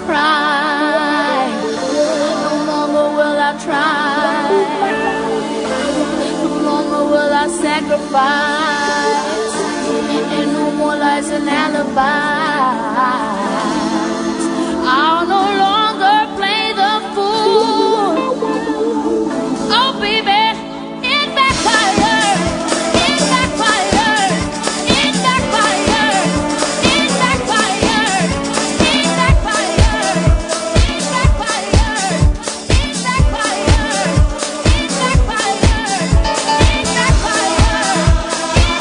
cry. No longer will I try. No longer will I sacrifice. And no more lies and alibis. I'll no longer play the fool. Oh, baby, it backfired. It backfired. It backfired. It backfired. It backfired. It backfired. It backfired. It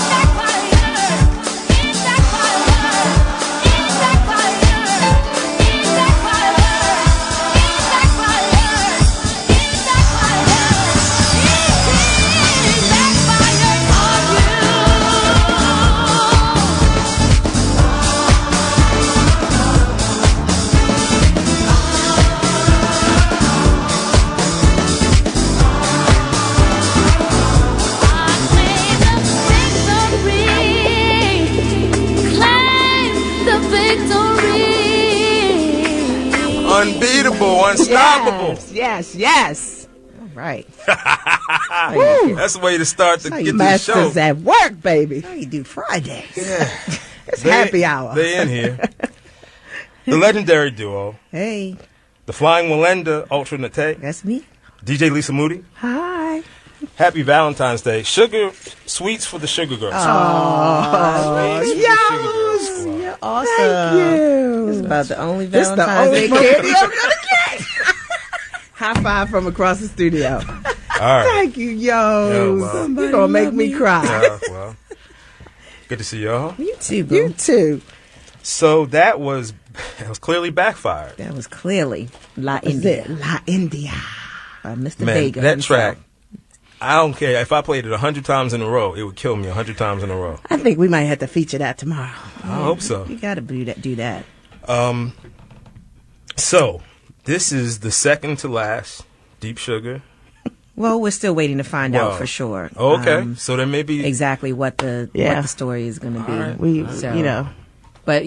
backfired. It backfired. Unbeatable, unstoppable. Yes. All right. That's the way to start to get this show. Masters at work, baby. How you do Fridays? Yeah. It's happy hour. They in here. The legendary duo. Hey. The Flying Melinda, Ultra Naté. That's me. DJ Lisa Moody. Hi. Happy Valentine's Day. Sugar sweets for the Sugar Girls. Oh, Sweets for the Sugar Girls Squad. You're awesome. Thank you. It's about the only This the Valentine's only Day candy I'm gonna get. High five from across the studio. All right. Thank you, yo. Well. You're gonna make me cry. Well, good to see y'all. You too, boo. You too. So that was clearly backfired. That was clearly La India. La India. Mr. Man, Vega. that himself. track, I don't care. If I played it 100 times in a row, it would kill me 100 times in a row. I think we might have to feature that tomorrow. I hope so. You gotta do that. So, this is the second to last Deep Sugar. Well, we're still waiting to find Well, out for sure. Okay, so there may be... Exactly what the story is going to be. right. We, So- But,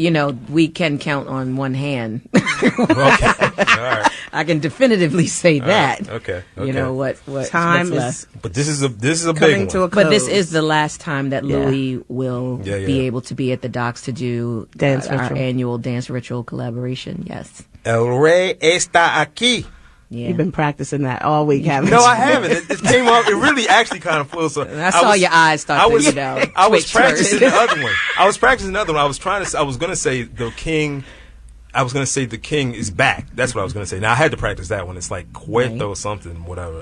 we can count on one hand. Okay, all right. I can definitively say that. Okay. You know what time what's is left. But this is a big coming one. to a close. But this is the last time that Louie will Yeah, yeah. be able to be at the docks to do Dance our Ritual. annual dance ritual collaboration. Yes. El Rey está aquí. Yeah. You've been practicing that all week, haven't No, you? I haven't. It came up. It really actually kind of flew. So I saw your eyes start to, I was twitch practicing first. the other one. I was going to say the king. I was going to say the king is back. That's what I was going to say. Now I had to practice that one. It's like Cueto something, whatever.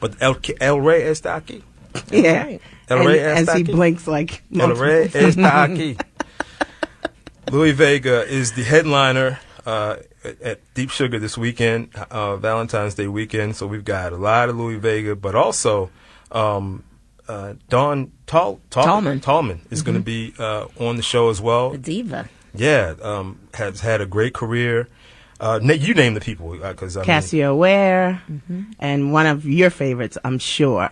But El Rey está aquí. Yeah. El Rey As está he aquí. blinks like El Rey está aquí. Louie Vega is the headliner at Deep Sugar this weekend, Valentine's Day weekend. So we've got a lot of Louie Vega, but also Tallman is going to be on the show as well. The diva. Yeah, has had a great career. You name the people, because Cassio, WARE, and one of your favorites, I'm sure.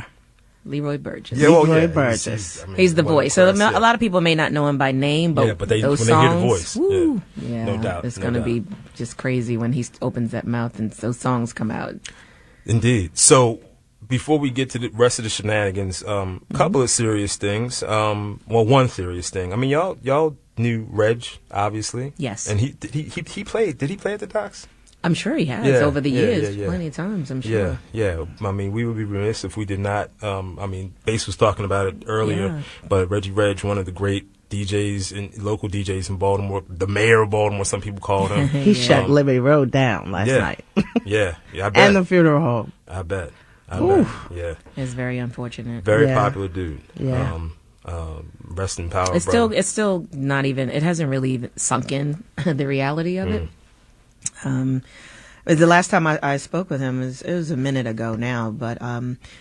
Leroy Burgess. Leroy Burgess. He's the voice. So a lot of people may not know him by name, but, but those when songs, they hear the voice, woo, no doubt, it's going to be just crazy when he opens that mouth and those songs come out. Indeed. So before we get to the rest of the shenanigans, a couple of serious things. One serious thing. I mean, y'all knew Reg, obviously. Yes. And he played. Did he play at the docks? I'm sure he has over the years, yeah. plenty of times. I'm sure. Yeah. I mean, we would be remiss if we did not. Bass was talking about it earlier, but Reggie Reg, one of the great local DJs in Baltimore, the mayor of Baltimore, some people called him. He shut Liberty Road down last night. Yeah, I bet. And the funeral home. I bet. Yeah. It's very unfortunate. Very popular dude. Yeah. Rest in power. It's still not even. It hasn't really even sunk in the reality of it. The last time I spoke with him it was a minute ago now, but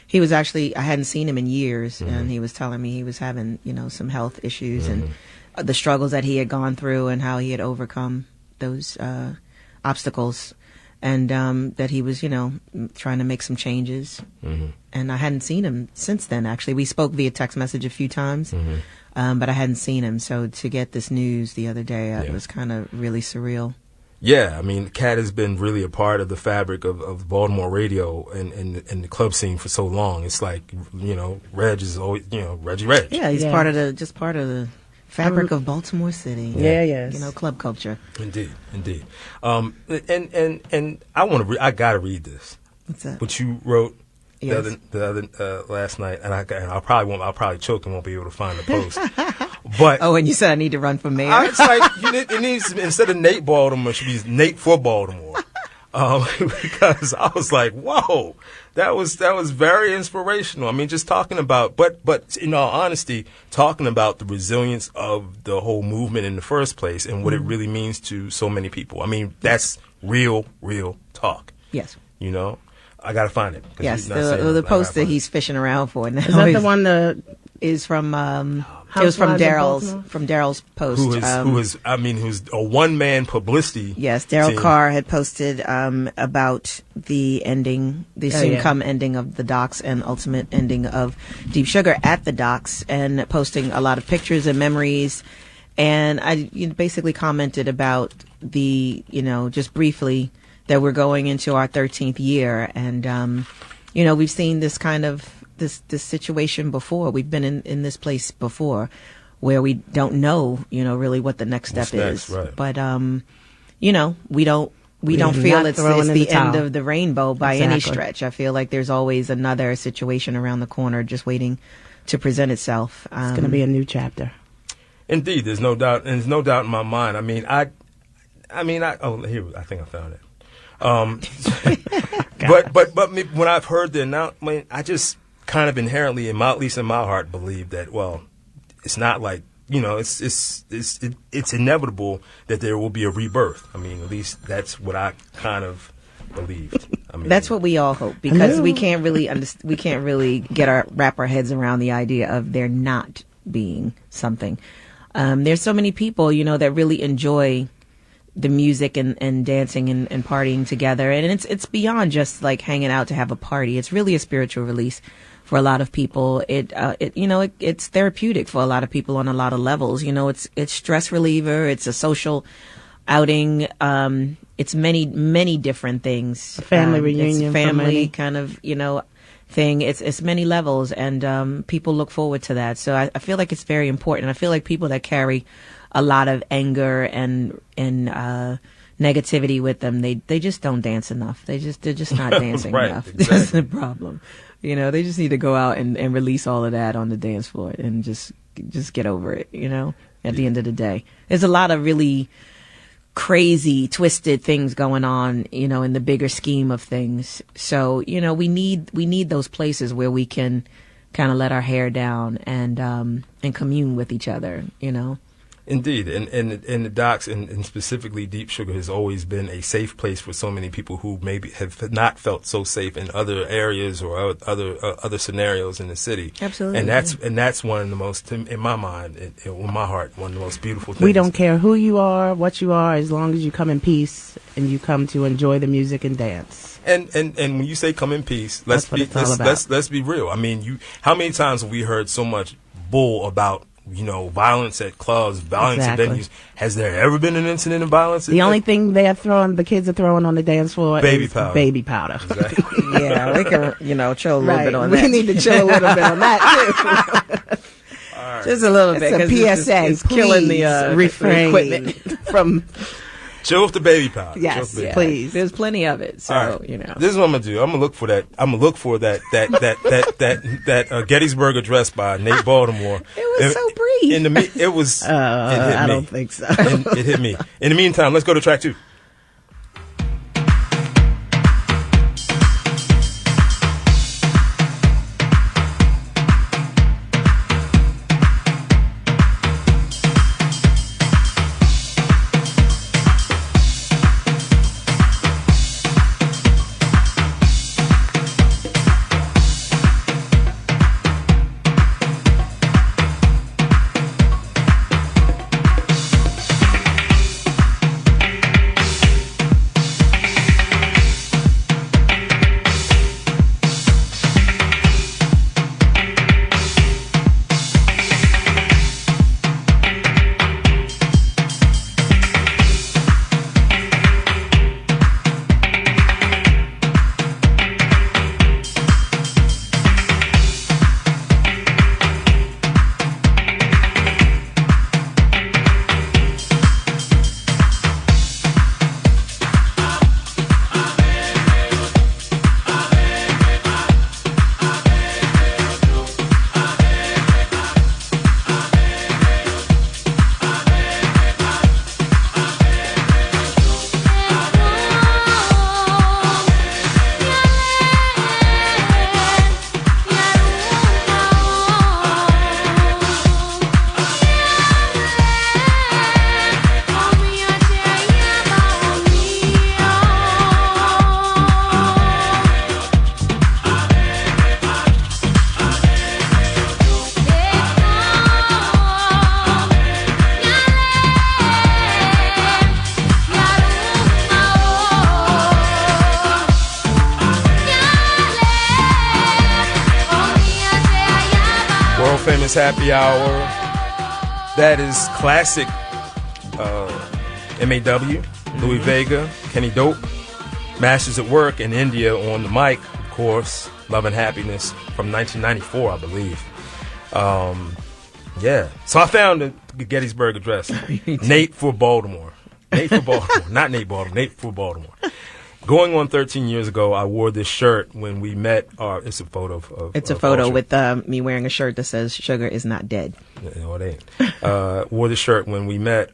he was actually, I hadn't seen him in years, and he was telling me he was having some health issues and the struggles that he had gone through and how he had overcome those obstacles, and that he was trying to make some changes. And I hadn't seen him since then. Actually, we spoke via text message a few times, but I hadn't seen him. So to get this news the other day, it was kind of really surreal. Yeah, I mean, Cat has been really a part of the fabric of Baltimore radio and the club scene for so long. It's like, Reg is always, Reggie Reg. Yeah, he's part of the fabric of Baltimore City. Yeah, yes. Club culture. Indeed. And I gotta read this. What's that? What you wrote Yes. the other last night, and I'll probably choke and won't be able to find the post. But and you said I need to run for mayor. it's like it needs, instead of Nate Baltimore, it should be Nate for Baltimore. Because I was like, whoa, that was very inspirational. I mean, just talking about, but in all honesty, talking about the resilience of the whole movement in the first place and what it really means to so many people. I mean, that's real talk. Yes. I gotta find it. Yes, the post that he's fishing around for now. Is that the one that is from? It was from Daryl's post. Who's a one-man publicity. Yes, Daryl team. Carr had posted about the ending, the soon-come ending of the docks and ultimate ending of Deep Sugar at the docks, and posting a lot of pictures and memories. And I basically commented about just briefly, that we're going into our 13th year, and we've seen this kind of this situation before. We've been in this place before, where we don't know really what the next step is. Right. But we don't feel it's the end of the rainbow by any stretch. I feel like there's always another situation around the corner just waiting to present itself. It's going to be a new chapter. Indeed, there's no doubt, and there's no doubt in my mind. I think I found it. But when I've heard the announcement, I just kind of inherently, at least in my heart, believe that, it's not like, it's inevitable that there will be a rebirth. I mean, at least that's what I kind of believed. I mean, that's what we all hope, because we can't really wrap our heads around the idea of there not being something. There's so many people, that really enjoy the music and dancing and partying together, and it's beyond just like hanging out to have a party. It's really a spiritual release for a lot of people. It's therapeutic for a lot of people on a lot of levels. It's stress reliever. It's a social outing. It's many different things. A family reunion, it's family kind of thing. It's many levels, and people look forward to that. So I feel like it's very important. I feel like people that carry a lot of anger and negativity with them, they just don't dance enough. They're just not dancing right, enough. Exactly. That's the problem. They just need to go out and release all of that on the dance floor and just get over it. At the end of the day, there's a lot of really crazy, twisted things going on, in the bigger scheme of things. So, we need those places where we can kind of let our hair down and commune with each other. Indeed, and the docks and specifically Deep Sugar has always been a safe place for so many people who maybe have not felt so safe in other areas or other scenarios in the city. Absolutely, and that's one of the most, in my mind, in my heart, one of the most beautiful things. We don't care who you are, what you are, as long as you come in peace and you come to enjoy the music and dance. And when you say come in peace, let's be real. I mean, how many times have we heard so much bull about violence at clubs, violence at venues? Has there ever been an incident of violence? The only thing the kids are throwing on the dance floor is baby powder. Exactly. Yeah, we can, chill a little bit on that. We need to chill a little bit on that too. Right. Just a little bit. It's a PSA. It's killing the equipment from. Chill with the baby powder. Yes, please. There's plenty of it. So right. This is what I'm gonna do. I'm gonna look for that. That Gettysburg Address by Nate Baltimore. It was so brief. It was. I don't think so. It hit me. In the meantime, let's go to track 2. Burgess Happy Hour. That is classic MAW, Louie Vega, Kenny Dope, Masters at Work in India on the mic, of course, Love and Happiness from 1994, I believe. Yeah. So I found the Gettysburg Address. Nate for Baltimore. Nate for Baltimore. Not Nate Baltimore. Nate for Baltimore. Going on 13 years ago, I wore this shirt when we met. It's a photo of It's a photo with me wearing a shirt that says "Sugar is not dead." No, it ain't. Wore the shirt when we met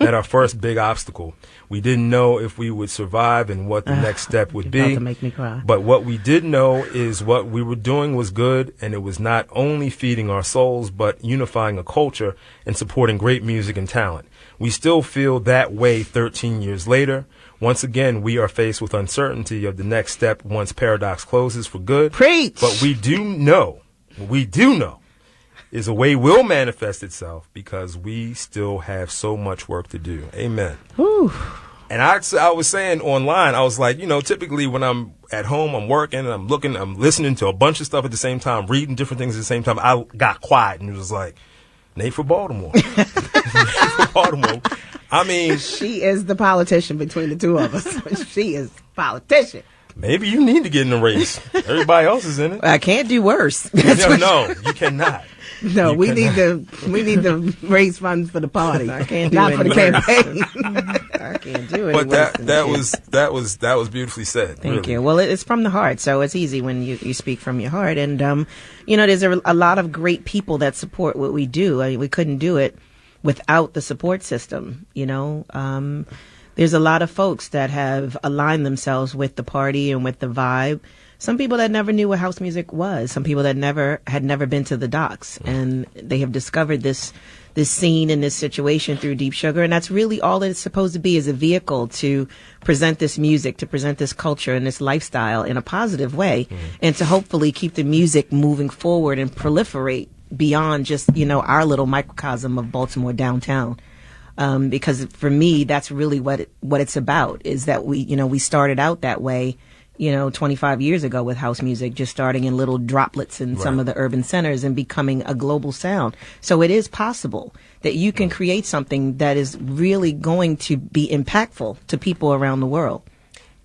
at our first big obstacle. We didn't know if we would survive and what the next step would be. About to make me cry. But what we did know is what we were doing was good, and it was not only feeding our souls, but unifying a culture and supporting great music and talent. We still feel that way 13 years later. Once again, we are faced with uncertainty of the next step once Paradox closes for good. Preach! But we do know is a way will manifest itself because we still have so much work to do. Amen. Whew. And I was saying online, I was like, typically when I'm at home, I'm working, I'm listening to a bunch of stuff at the same time, reading different things at the same time. I got quiet and it was like, Nate for Baltimore. Nate for Baltimore. I mean, she is the politician between the two of us. She is politician. Maybe you need to get in the race. Everybody else is in it. I can't do worse. No, you cannot. No, we need to raise funds for the party. I can't do not for the campaign. I can't do it. But that was beautifully said. Thank really. you. Well, it's from the heart, so it's easy when you speak from your heart. And there's a lot of great people that support what we do. I mean, we couldn't do it without the support system. There's a lot of folks that have aligned themselves with the party and with the vibe. Some people that never knew what house music was. Some people that had never been to the docks, and they have discovered this scene and this situation through Deep Sugar. And that's really all it's supposed to be, is a vehicle to present this music, to present this culture and this lifestyle in a positive way, and to hopefully keep the music moving forward and proliferate beyond just, our little microcosm of Baltimore downtown. Because for me, that's really what it's about, is that we started out that way, 25 years ago with house music, just starting in little droplets in some of the urban centers and becoming a global sound. So it is possible that you can create something that is really going to be impactful to people around the world.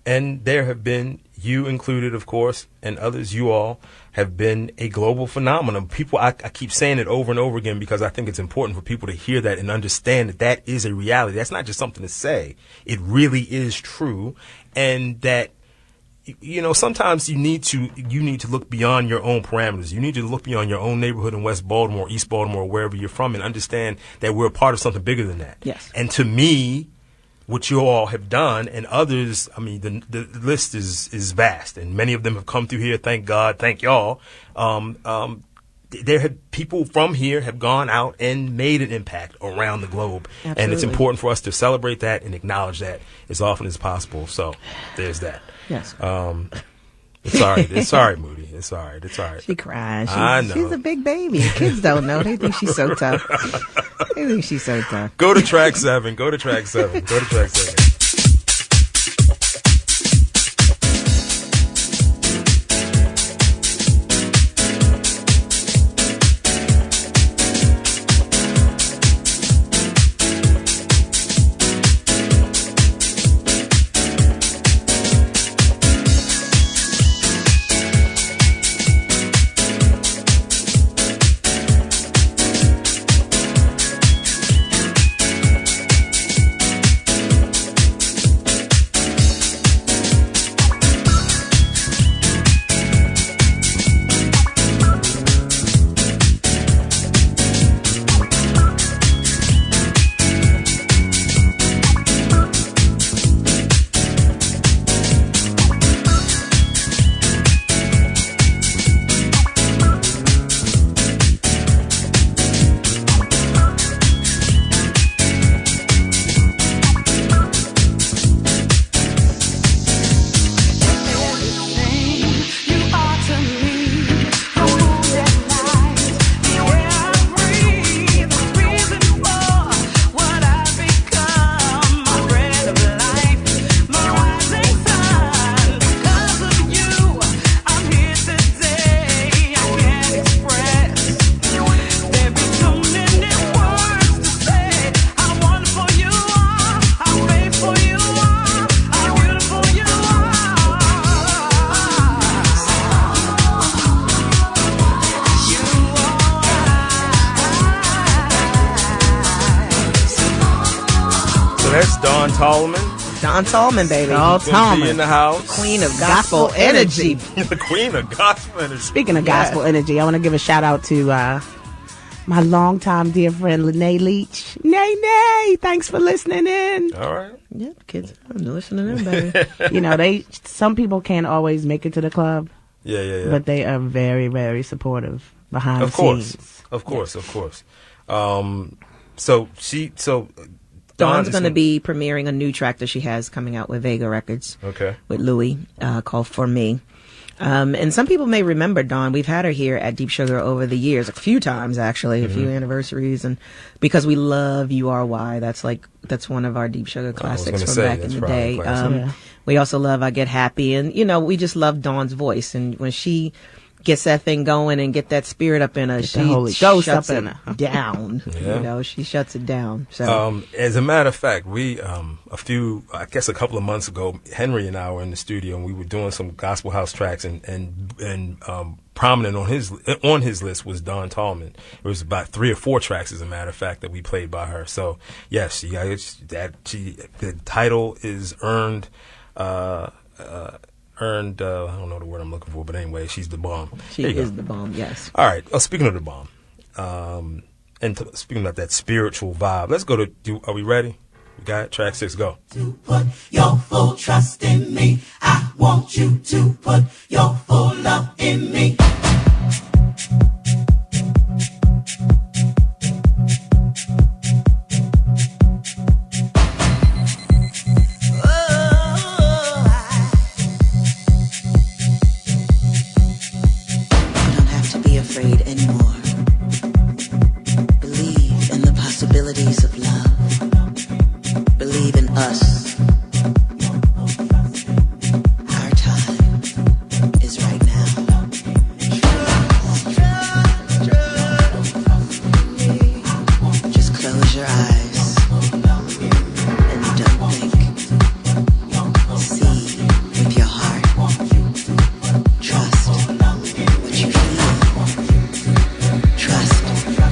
And there have been, you included, of course, and others, you all, have been a global phenomenon. People, I keep saying it over and over again because I think it's important for people to hear that and understand that is a reality. That's not just something to say. It really is true. And that, sometimes you need to look beyond your own parameters. You need to look beyond your own neighborhood in West Baltimore, East Baltimore, wherever you're from, and understand that we're a part of something bigger than that. Yes. And to me, what you all have done and others, I mean, the list is vast, and many of them have come through here. Thank God. Thank y'all. There have people from here have gone out and made an impact around the globe. Absolutely. And it's important for us to celebrate that and acknowledge that as often as possible. So there's that. Yes. It's all right. It's all right, Moody. It's all right. It's all right. She cries. I know. She's a big baby. Kids don't know. They think she's so tough. They think she's so tough. Go to track 7. Go to track 7. Go to track 7. That's Dawn Tallman. Dawn Tallman, baby. Dawn Gonna be Tallman. in the house. Queen of gospel energy. The queen of gospel energy. Speaking of gospel energy, I want to give a shout out to my longtime dear friend, Naté Leach. Nay, thanks for listening in. All right. Yeah, kids, I'm listening in, baby. You know, some people can't always make it to the club. Yeah. But they are very, very supportive behind the scenes. Of course. So Dawn's going to be premiering a new track that she has coming out with Vega Records. Okay. With Louie, called For Me. And some people may remember Dawn. We've had her here at Deep Sugar over the years, a few times actually, a few anniversaries, and because we love URY, that's one of our Deep Sugar classics from back in the day. We also love I Get Happy, and we just love Dawn's voice, and when she gets that thing going and get that spirit up in her, she shuts it down. Yeah. She shuts it down. So as a matter of fact, we a couple of months ago, Henry and I were in the studio and we were doing some gospel house tracks, and prominent on his list was Dawn Tallman. It was about 3 or 4 tracks, as a matter of fact, that we played by her. So yes, the title is earned. I don't know the word I'm looking for, but anyway, she's the bomb. She is the bomb, yes. All right. Speaking of the bomb, and speaking about that spiritual vibe, let's go to. Are we ready? We got it. Track 6. Go. To put your full trust in me, I want you to put your full love in me. Of love, believe in us. Our time is right now. Just close your eyes and don't think. See with your heart. Trust what you feel. Trust in me.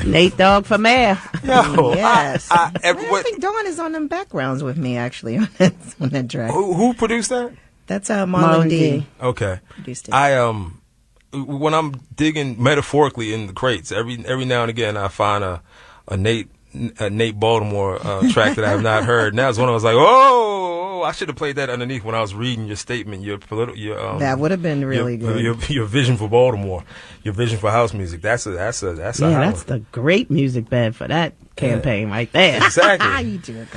Nate Dogg for mayor. Yo, Yes. I think Dawn is on them backgrounds with me, actually, on that track. Who produced that? That's Marlon D. Okay. Produced it. When I'm digging metaphorically in the crates, every now and again I find a Nate Baltimore track that I have not heard. And that was when I was like, oh, I should have played that underneath when I was reading your statement, that would have been really good. Your vision for Baltimore, your vision for house music. That's That's the great music bed for that campaign right there. Exactly. You do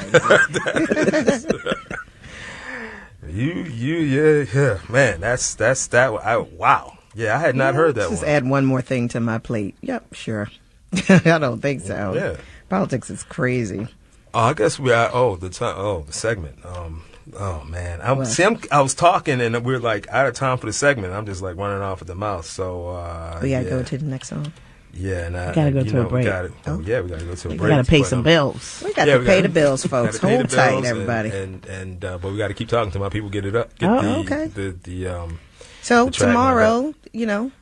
it, Yeah, man. That's that. Wow. Yeah, I had not heard that Just one. add one more thing to my plate. Yep, sure. I don't think so. Yeah. Politics is crazy. I guess the segment. Oh man, I was talking and we're like out of time for the segment. I'm just like running off at the mouth. So we gotta go to the next song. Yeah, and we gotta go to a break. We gotta go to a break. We gotta pay some bills. We got to pay the bills, folks. Hold tight, everybody. But we got to keep talking to my people. Get it up. Okay. The So the track tomorrow,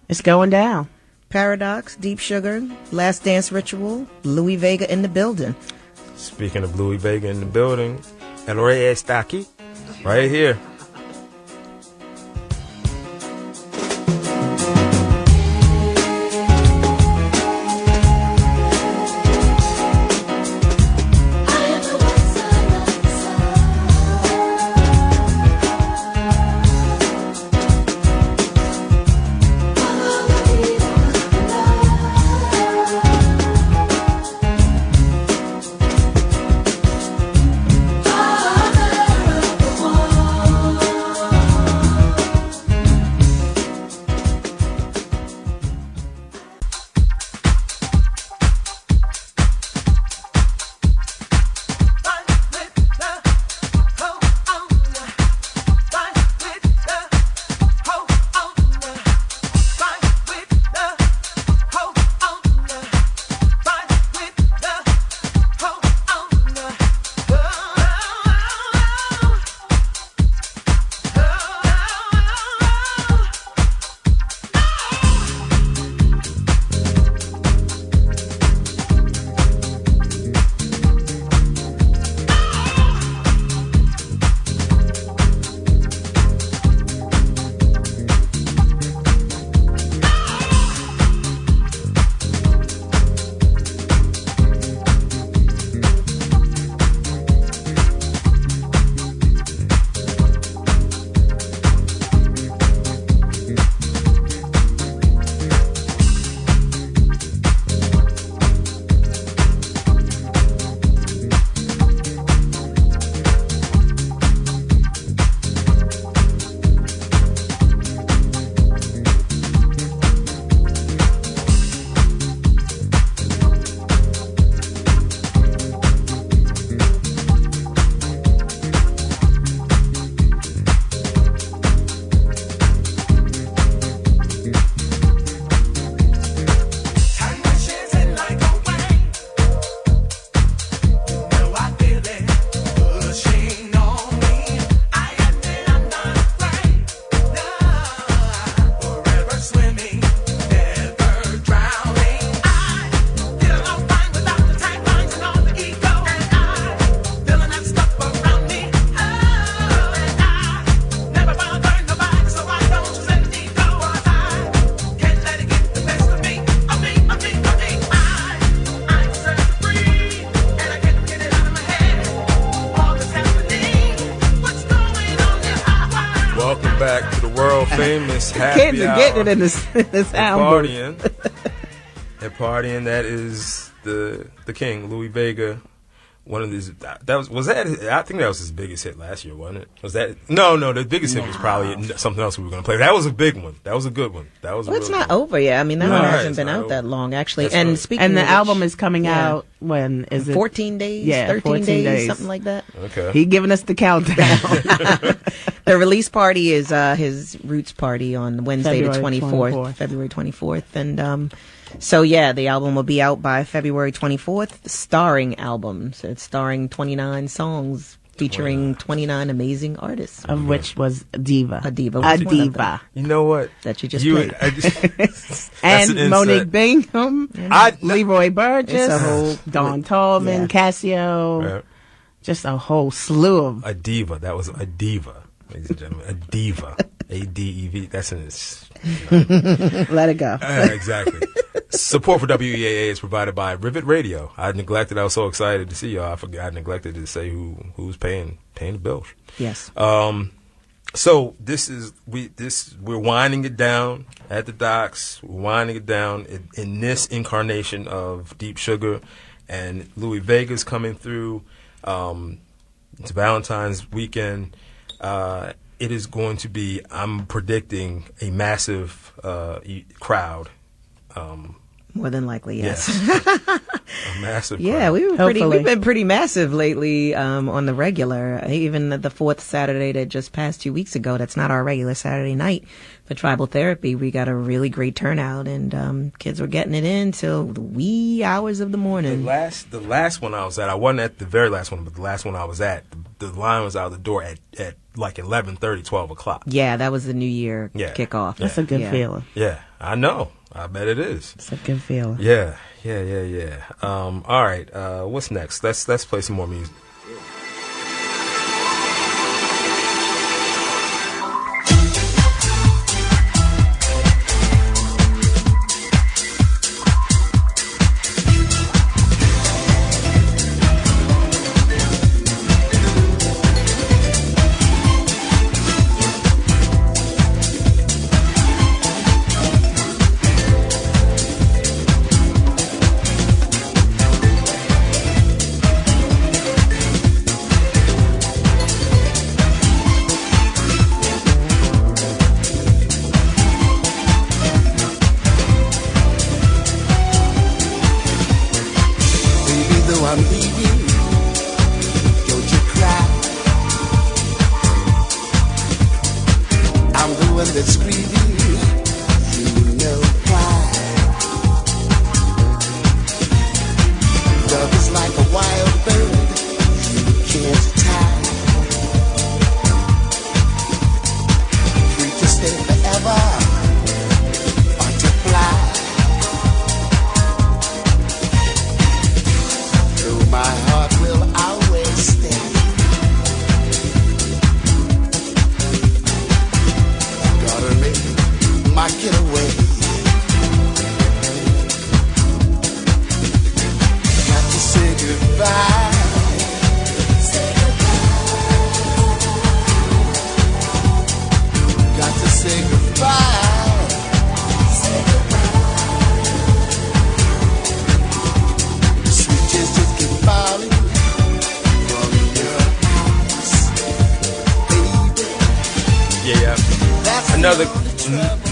it's going down. Paradox, Deep Sugar, Last Dance Ritual, Louie Vega in the building. Speaking of Louie Vega in the building, Leroy está aquí, right here. Famous happy Kids are getting it in this album. Partying. That is the king, Louie Vega. One of these. Was that? I think that was his biggest hit last year, wasn't it? Was that? No. The biggest hit was probably something else we were going to play. That was a big one. That was a good one. That was. It's not over yet. I mean, that one hasn't been out that long, actually. And right. speaking, and the of album is coming out when is it? 14 days. Yeah, 13 days, something like that. Okay. He giving us the countdown. The release party is his roots party on Wednesday February the 24th, February 24th, and so yeah, the album will be out by February 24th. Starring album, so it's starring 29 songs featuring 29 amazing artists, of which was Diva. A Diva. A Diva. You know what? That you just played. And Monique Bingham, Leroy Burgess, Don Tallman, Cassio. Right. Just a whole slew of. A diva. That was a diva, ladies and gentlemen. A diva. A-D-E-V. That's in his. Let it go. Exactly. Support for WEAA is provided by Rivet Radio. I neglected. I was so excited to see y'all. I neglected to say who's paying the bills. Yes. So we're winding it down at the docks. We're winding it down in this incarnation of Deep Sugar, and Louie Vega's coming through. It's Valentine's weekend. It is going to be, I'm predicting, a massive crowd. More than likely, yes. A massive crowd. Yeah, we've been pretty massive lately on the regular. Even the fourth Saturday that just passed 2 weeks ago, that's not our regular Saturday night for Tribal Therapy. We got a really great turnout, and kids were getting it in till the wee hours of the morning. The last one I was at, I wasn't at the very last one, but the last one I was at, the line was out the door at like 11:30, 12 o'clock. Yeah, that was the New Year kickoff. That's a good feeling. Yeah, I know. I bet it is. It's a good feeling. Yeah. All right. What's next? Let's play some more music.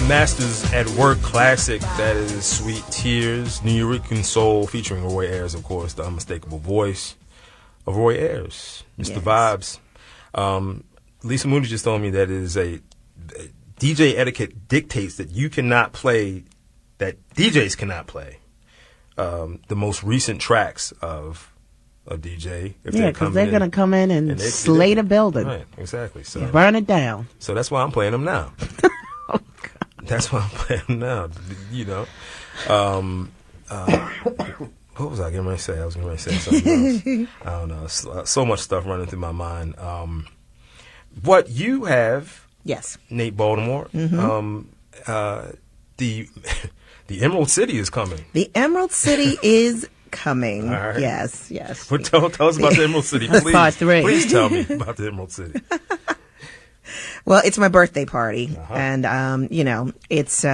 Masters at Work classic, that is Sweet Tears, New York Soul, featuring Roy Ayers, of course, the unmistakable voice of Roy Ayers, Mr. Vibes. Lisa Moody just told me that it is a DJ etiquette dictates that you cannot play, that DJs cannot play the most recent tracks of a DJ. Yeah, because they're going to come in and slay the building. Right, exactly. So burn it down. So that's why I'm playing them now. That's why I'm playing now, you know. What was I getting ready to say? I was getting ready to say something else. I don't know. So much stuff running through my mind. What you have, yes, Nate Baltimore, the Emerald City is coming. The Emerald City is coming. All right. Yes. But tell us about the Emerald City, please. Part 3. Please tell me about the Emerald City. Well, it's my birthday party, and you know, it's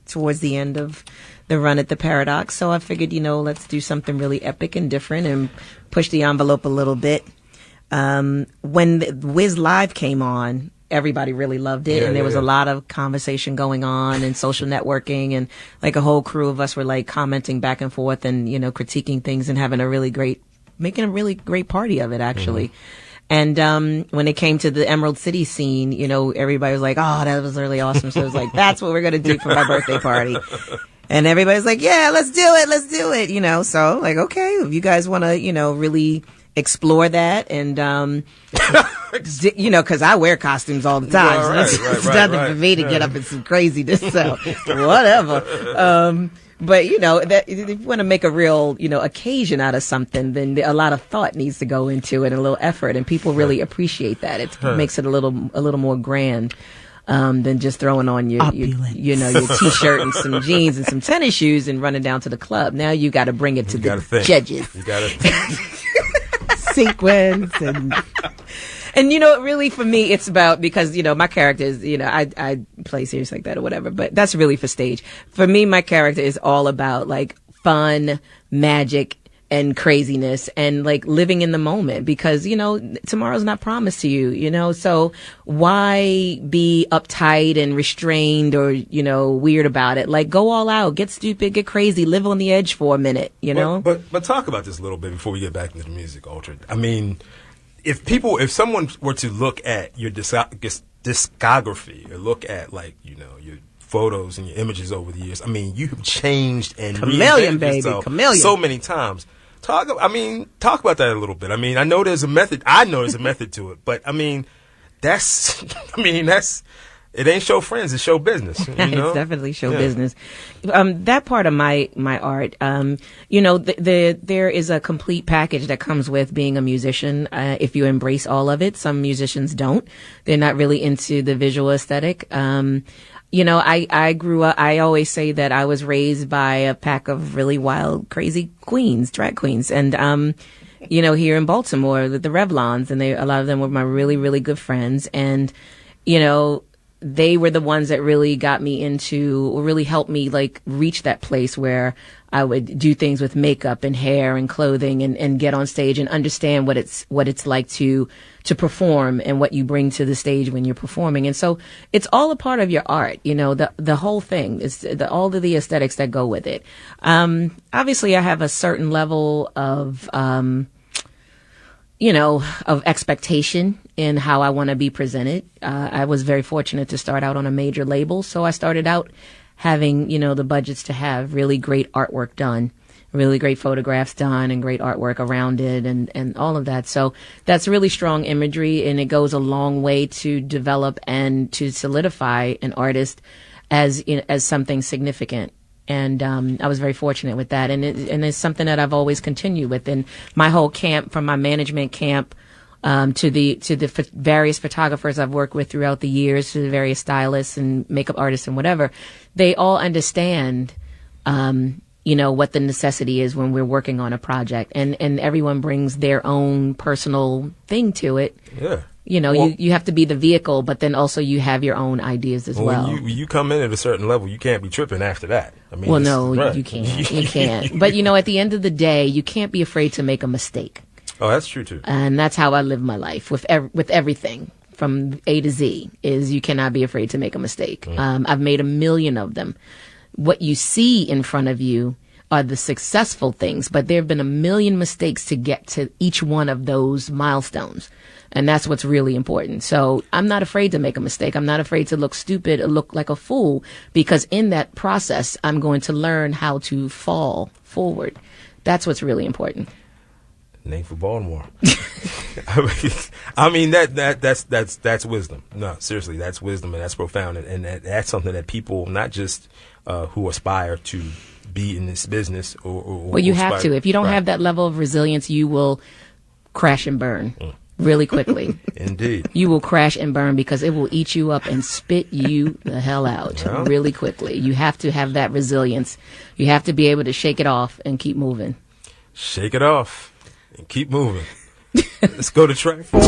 towards the end of the run at the Paradox, so I figured, you know, let's do something really epic and different and push the envelope a little bit. When the Wiz Live came on, everybody really loved it, and there was a lot of conversation going on and social networking, and like a whole crew of us were like commenting back and forth and, you know, critiquing things and having making a really great party of it, actually. And when it came to the Emerald City scene, you know, everybody was like, oh, that was really awesome. So it was like, that's what we're going to do for my birthday party. And everybody's like, yeah, let's do it, you know. So, like, okay, if you guys want to, you know, really explore that and, you know, because I wear costumes all the time. Well, so it's nothing for me to get up in some craziness, so whatever. But, you know, that if you want to make a real, you know, occasion out of something, then a lot of thought needs to go into it and a little effort, and people really appreciate that. It makes it a little more grand than just throwing on your T-shirt and some jeans and some tennis shoes and running down to the club. Now you got to bring it to the judges. You got to sequence And, you know, really for me, it's about, because, you know, my character is, you know, I play serious like that or whatever, but that's really for stage. For me, my character is all about like fun, magic, and craziness, and like living in the moment, because, you know, tomorrow's not promised to you, you know, so why be uptight and restrained or, you know, weird about it? Like, go all out, get stupid, get crazy, live on the edge for a minute, you know? But talk about this a little bit before we get back into the music, Ultra. I mean, if someone were to look at your discography or look at, like, you know, your photos and your images over the years, I mean, you have changed and chameleon, baby, chameleon, so many times. Talk about that a little bit. I mean, I know there's a method to it, but I mean, that's it ain't show friends, it's show business. You know? It's definitely show business. That part of my art, you know, there is a complete package that comes with being a musician. If you embrace all of it, some musicians don't. They're not really into the visual aesthetic. You know, I grew up, I always say that I was raised by a pack of really wild, crazy queens, drag queens. And, you know, here in Baltimore, the Revlons, and a lot of them were my really, really good friends. And, you know, they were the ones that really got me into, or really helped me like reach that place where I would do things with makeup and hair and clothing and get on stage and understand what it's like to perform and what you bring to the stage when you're performing. And so it's all a part of your art, you know, the whole thing is all of the aesthetics that go with it. Obviously I have a certain level of, you know, of expectation in how I want to be presented. I was very fortunate to start out on a major label. So I started out having, you know, the budgets to have really great artwork done, really great photographs done and great artwork around it and all of that. So that's really strong imagery, and it goes a long way to develop and to solidify an artist as something significant. And I was very fortunate with that, and it's something that I've always continued with. And my whole camp, from my management camp to the various photographers I've worked with throughout the years, to the various stylists and makeup artists and whatever, they all understand, you know, what the necessity is when we're working on a project, and everyone brings their own personal thing to it. Yeah. You know, well, you have to be the vehicle, but then also you have your own ideas as well. When you come in at a certain level, you can't be tripping after that. I mean, well, no, right. you can't. You can't. But, you know, at the end of the day, you can't be afraid to make a mistake. Oh, that's true, too. And that's how I live my life with everything from A to Z, is you cannot be afraid to make a mistake. I've made 1 million of them. What you see in front of you are the successful things, but there have been 1 million mistakes to get to each one of those milestones. And that's what's really important. So I'm not afraid to make a mistake. I'm not afraid to look stupid or look like a fool, because in that process, I'm going to learn how to fall forward. That's what's really important. Name for Baltimore. I mean that's wisdom. No, seriously, that's wisdom, and that's profound, and that's something that people, not just who aspire to be in this business, or well, you have to. If you don't have that level of resilience, you will crash and burn. Really quickly. Indeed. You will crash and burn, because it will eat you up and spit you the hell out really quickly. You have to have that resilience. You have to be able to shake it off and keep moving. Shake it off and keep moving. Let's go to track 4.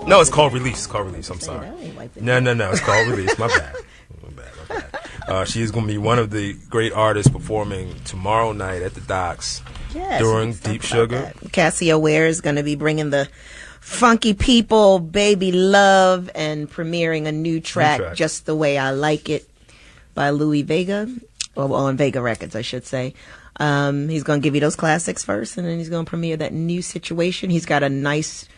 No, it's called Release. It's called Release. I'm sorry. No. It's called Release. My bad. She is going to be one of the great artists performing tomorrow night at the Docks during Deep Sugar. Cassio WARE is going to be bringing the funky people, Baby Love, and premiering a new track, Just the Way I Like It, by Louie Vega, or on Vega Records, I should say. He's going to give you those classics first, and then he's going to premiere that new situation. He's got a nice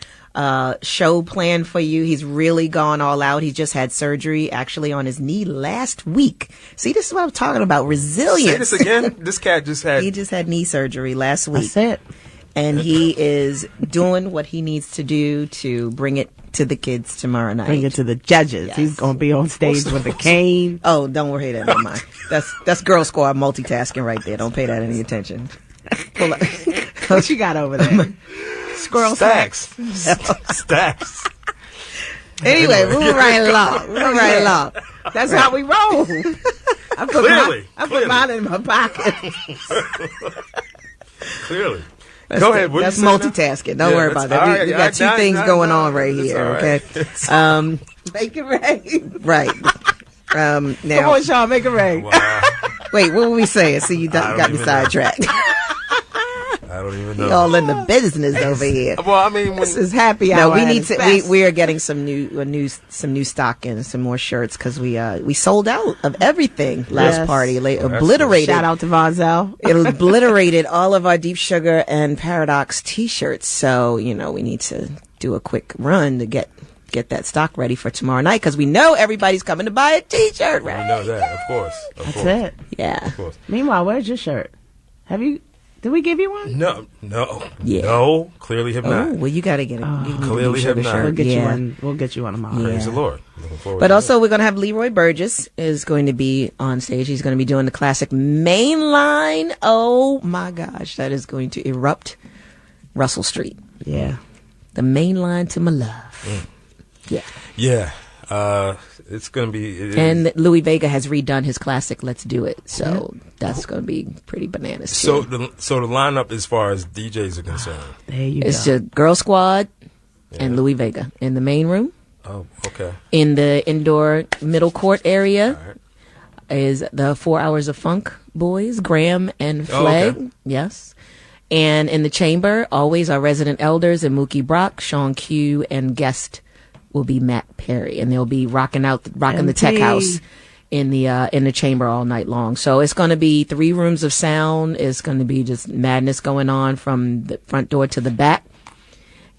show planned for you. He's really gone all out. He just had surgery actually on his knee last week. See, this is what I'm talking about. Resilience. Say this again. This cat just had. He just had knee surgery last week. That's it. And he is doing what he needs to do to bring it to the kids tomorrow night. Bring it to the judges. Yes. He's going to be on stage with a cane. Oh, don't worry, that never mind. That's Girl Squad multitasking right there. Don't pay that any attention. Pull up. What you got over there? Squirrel Stacks. Stacks. Anyway, moving right along. That's how we roll. I put mine in my pocket. Clearly. Go ahead. That's multitasking. Don't worry about that. We got two things going on right here. Okay. Make it rain. Right. Now, come on, Sean, make it rain. Wow. Wait, what were we saying? See, you got me sidetracked. I don't even know. We all in the business over here. Well, I mean, This is happy hour. No, we at need its to. best. We are getting some new stock and some more shirts because we sold out of everything last Yes. party. that's Obliterated. Shout out to Von Zell. It obliterated all of our Deep Sugar and Paradox T-shirts. So we need to do a quick run to get that stock ready for tomorrow night because we know everybody's coming to buy a T-shirt. Right? We know that, of course. That's it. Yeah. Of course. Meanwhile, where's your shirt? Did we give you one? No. Yeah. No, clearly have Oh, not. well, you got to get it. Clearly have not. We'll get you Yeah. one. We'll get you one tomorrow. Praise the Lord. Looking forward But to also, we're going to have Leroy Burgess is going to be on stage. He's going to be doing the classic Mainline. Oh my gosh, that is going to erupt Russell Street. Yeah. The main line to my love. Yeah. Yeah. It's going to be. And Louie Vega has redone his classic Let's Do It. So that's going to be pretty bananas. So too. the lineup as far as DJs are concerned. There you It's go. just Girl Squad and Louie Vega in the main room. Oh, okay. In the indoor middle court area All right. is the 4 Hours of Funk boys, Graham and Oh, Flag. okay. Yes. And in the chamber, always our resident elders and Mookie Brock, Sean Q, and guest will be Matt Perry, and they'll be rocking the tech MT. house in the chamber all night long. So it's going to be 3 rooms of sound. It's going to be just madness going on from the front door to the back,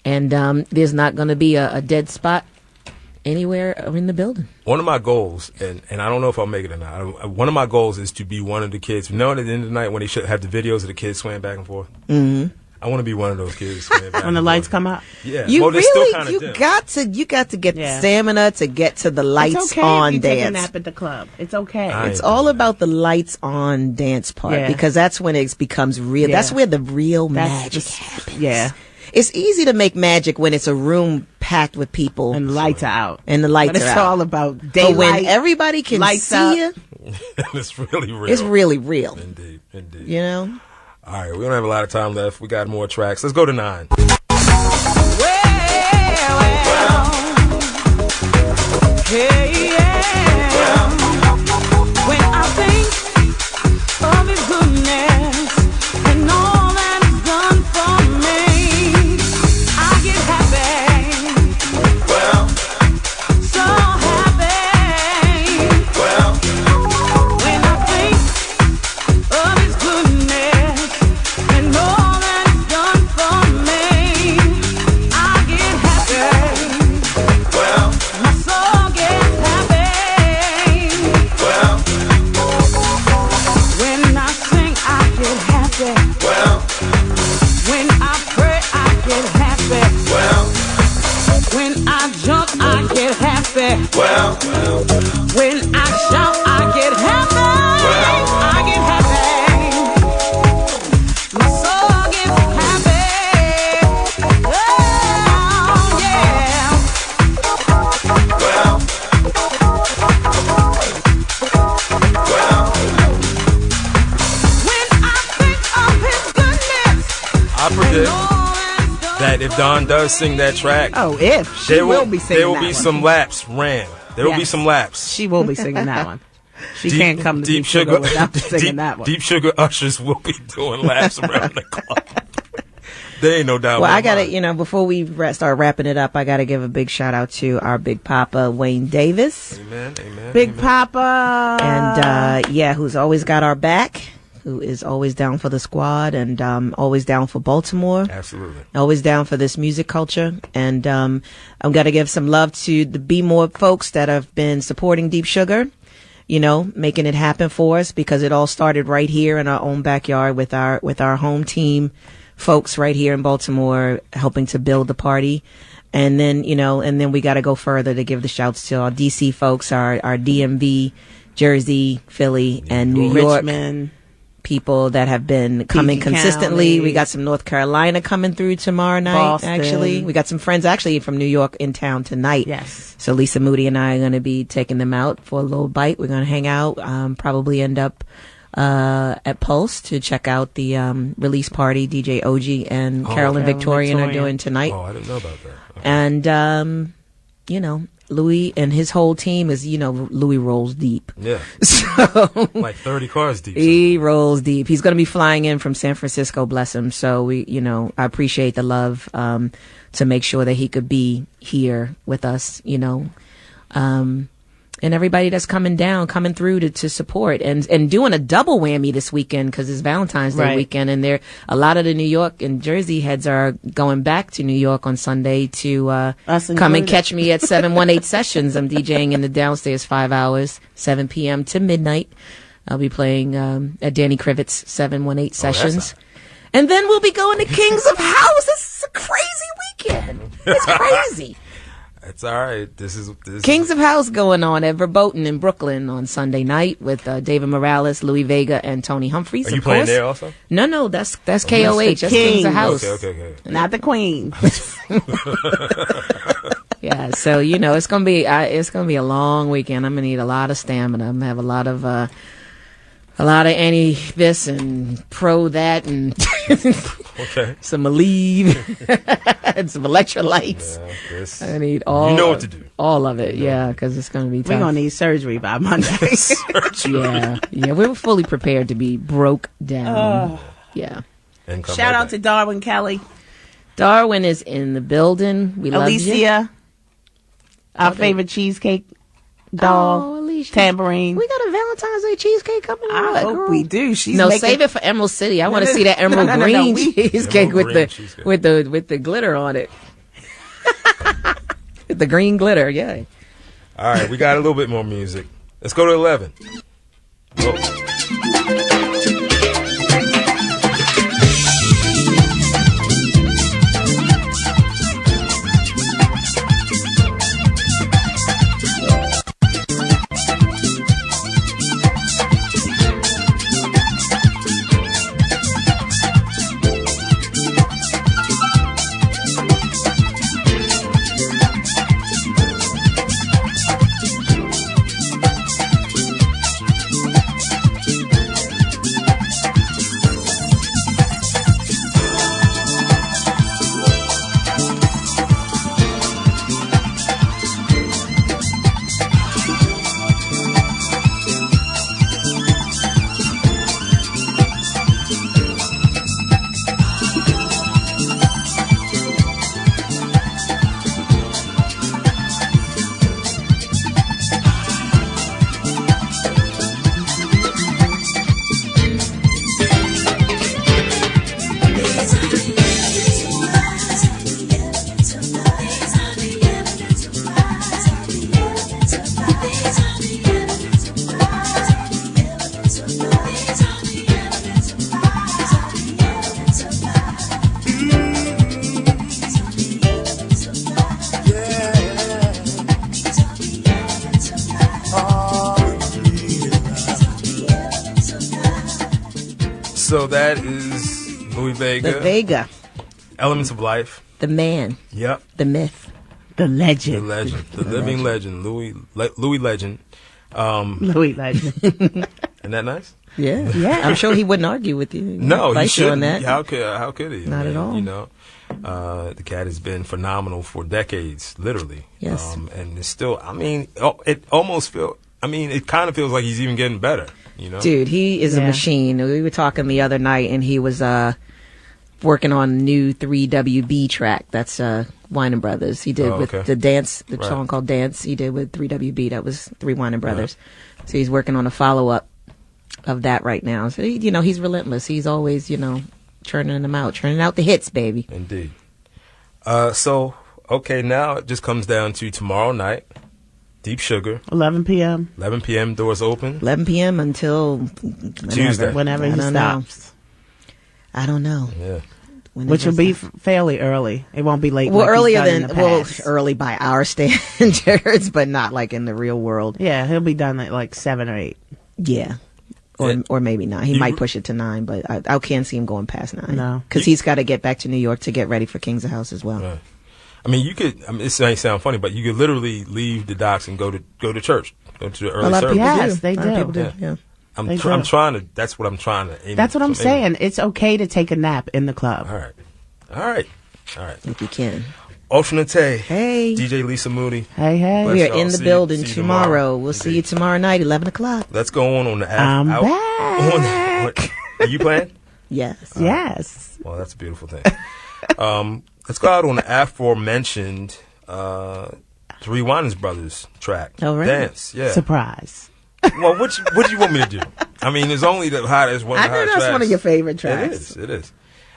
and there's not going to be a dead spot anywhere in the building. One of my goals, and I don't know if I'll make it or not. One of my goals is to be one of the kids. You know, at the end of the night when they should have the videos of the kids swaying back and forth. Mm-hmm. I want to be one of those kids swaying back When the and lights forth. come out. Yeah. You well, they're still really, kinda you dim. got to get Yeah. the stamina to get to the lights It's okay on if you take a dance. nap at the club. It's okay. I It's ain't all doing about the lights on dance part Yeah. because that's when it becomes real. Yeah. That's where the real That's magic just- happens. yeah. It's easy to make magic when it's a room packed with people And the lights are out. and the lights But it's are out. all about But daylight. when everybody can lights see up. you, It's really real. it's really real. Indeed. You know? All right, we don't have a lot of time left. We got more tracks. Let's go to 9. When I think of His goodness and all that He's done for me, I get happy. So happy. When I think of His goodness and all that He's done for me, I get happy. My soul gets happy. When I sing, I get happy. When I pray, I get happy. When I jump, I get happy. When I shout, I get happy. I get happy. My soul gets happy. Oh, yeah. When I think of His goodness, I predict that if Dawn does sing that track, Oh, if. She will be singing there will that be one. some laps ran. There will be Yes. some laps. She will be singing that one. She can't come to Deep Sugar without singing that one. Deep Sugar ushers will be doing laps around the clock. There ain't no doubt. Well, in my I got to, mind. before we start wrapping it up, I got to give a big shout out to our big papa, Wayne Davis. Amen. Big amen. Papa. And, who's always got our back. who is always down for the squad and always down for Baltimore. Absolutely. Always down for this music culture. And I'm going to give some love to the Be More folks that have been supporting Deep Sugar, you know, making it happen for us, because it all started right here in our own backyard with our home team folks right here in Baltimore, helping to build the party. And then, you know, and then we got to go further to give the shouts to our DC folks, our DMV, Jersey, Philly, and New York Richmond people that have been coming PG consistently. County. We got some North Carolina coming through tomorrow night, Boston. actually. We got some friends actually from New York in town tonight. Yes. So Lisa Moody and I are going to be taking them out for a little bite. We're going to hang out, probably end up at Pulse to check out the release party DJ OG and Carolyn Victorian are doing tonight. Oh, I didn't know about that. Okay. And, you know, Louie and his whole team is, you know, Louie rolls deep. Yeah. So Like 30 cars deep. he rolls deep. He's going to be flying in from San Francisco, bless him. So we, you know, I appreciate the love, to make sure that he could be here with us, you know, and everybody that's coming through to support and doing a double whammy this weekend, because it's Valentine's Day weekend, and there a lot of the New York and Jersey heads are going back to New York on Sunday to come and catch me at 718 Sessions. I'm DJing in the downstairs 5 hours, 7 p.m. to midnight. I'll be playing at Danny Krivitz's 718 Sessions. And then we'll be going to Kings of House. This is a crazy weekend. It's crazy. It's all right. This is Kings of House going on at Verboten in Brooklyn on Sunday night with David Morales, Louie Vega, and Tony Humphries. Are you playing there also? No, that's KOH. That's Kings of House. Okay. not the Queen. Yeah, so you know it's gonna be a long weekend. I'm gonna need a lot of stamina. I'm gonna have a lot of anti this and pro that and some Aleve and some electrolytes. Yeah, I need all. You know what to do. All of it, yeah, because it's going to be tough. We're going to need surgery by Monday. Yeah, we're fully prepared to be broke down. Yeah. And Shout out to Darwin Kelly. Darwin is in the building. We love you. Alicia, our favorite cheesecake doll. Oh, Alicia. Tambourine. We got a Valentine's Day cheesecake coming up. I hope we do. She's save it for Emerald City. I want to see that Emerald Green cheesecake Emerald with the glitter on it. The green glitter, yeah. All right, we got a little bit more music. Let's go to 11. Oh. So that is Louie Vega. The Vega. Elements of Life. The man. Yep. The myth. The legend. The legend. The living legend. Louie Legend. Louie Legend. Isn't that nice? Yeah. Yeah. I'm sure he wouldn't argue with you. No, he shouldn't. That. How could he? Not at all. You know, the cat has been phenomenal for decades, literally. Yes. And it's still, I mean, it kind of feels like he's even getting better, you know? Dude, he is a machine. We were talking the other night, and he was working on a new 3WB track. That's Wine and Brothers. He did with the dance, the song called Dance. He did with 3WB. That was 3 Wine and Brothers. So he's working on a follow-up of that right now. So he's relentless. He's always churning them out, churning out the hits, baby. Indeed. So okay, now it just comes down to tomorrow night. Deep Sugar. 11 p.m. 11 p.m. Doors open. 11 p.m. until Tuesday. Whenever he stops. I don't know. Yeah. Which will be fairly early. It won't be late. Well, like earlier he's done in the past. early by our standards, but not like in the real world. Yeah, he'll be done at like 7 or 8. Yeah. Or maybe not. He might push it to 9, but I can't see him going past 9. No. Because he's got to get back to New York to get ready for Kings of House as well. Right. I mean, you could. I mean, this may sound funny, but you could literally leave the docks and go to church, go to the early service. Yes, they do. People do. Yeah. I'm trying to. That's what I'm trying to. Aim That's what I'm saying. aiming. It's okay to take a nap in the club. All right. If you can. Ultra Naté. Hey. DJ Lisa Moody. Hey. Bless We are y'all. in the See building you tomorrow. We'll see you tomorrow night, 11 o'clock. Let's go on the I'm back. Are you playing? Yes. Yes. Well, that's a beautiful thing. Let's go out on the aforementioned Three Winans Brothers track. Oh, right. Dance. Yeah. Surprise. Well, what do you want me to do? I mean, there's only the hottest one. I know that's one of your favorite tracks. It is.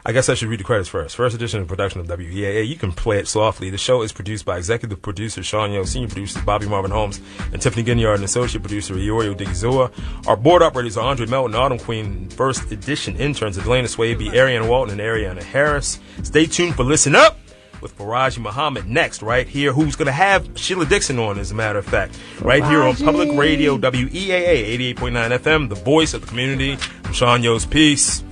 I guess I should read the credits first. First edition of production of WEAA. You can play it softly. The show is produced by executive producer Sean Yo, senior producers Bobby Marvin Holmes, and Tiffany Ginyard, and associate producer Iorio Digizua. Our board operators are Andre Melton, Autumn Queen, first edition interns Adelina Swaby, Ariana Walton, and Ariana Harris. Stay tuned for Listen Up with Faraji Muhammad next, right here, who's going to have Sheila Dixon on, as a matter of fact, right here on Public Radio WEAA 88.9 FM, the voice of the community. I'm Sean Yo's. Peace.